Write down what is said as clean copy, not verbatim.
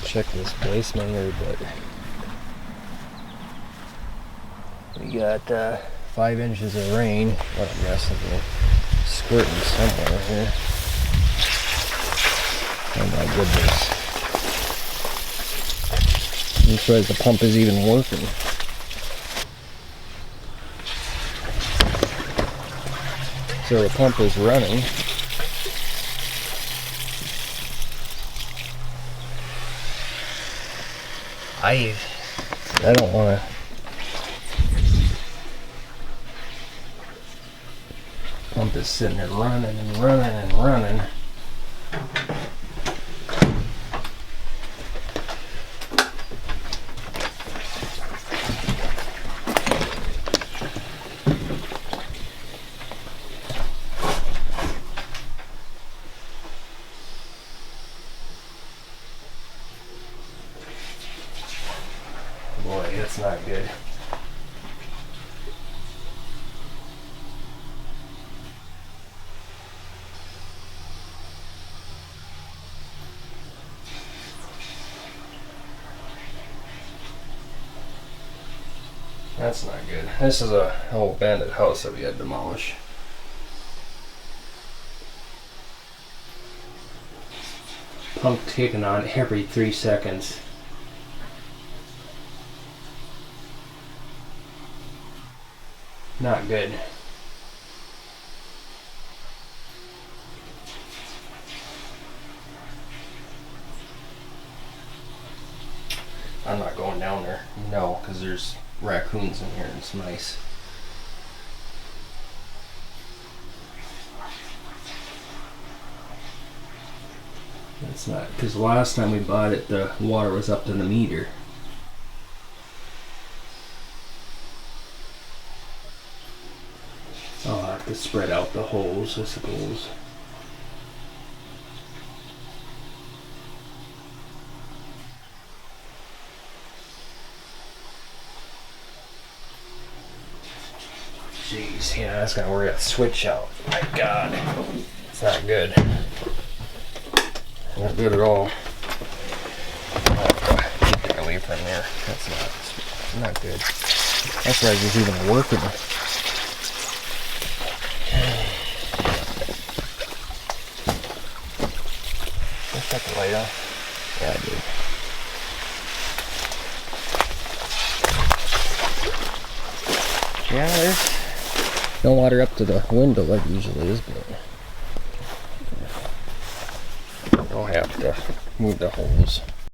check this base measure, but we got 5 inches of rain. What a mess of it. Squirting somewhere here. Oh my goodness. I'm surprised the pump is even working. So the pump is running. I don't want to. Pump is sitting there running and running and running. Boy, that's not good. That's not good. This is a old abandoned house that we had to demolish. Pump ticking on every 3 seconds. Not good. I'm not going down there. No, because there's raccoons in here and it's nice. That's not, because last time we bought it, the water was up to the meter. I'll have to spread out the hose, I suppose. Jeez, yeah, that's gonna wear that switch out. My God, it's not good. Not good at all. I'll have to keep it away from there. That's not good. That's why it's even working. Shut the light off. Yeah, I do. Yeah, there's no water up to the window like usually is, but I'll have to move the hose.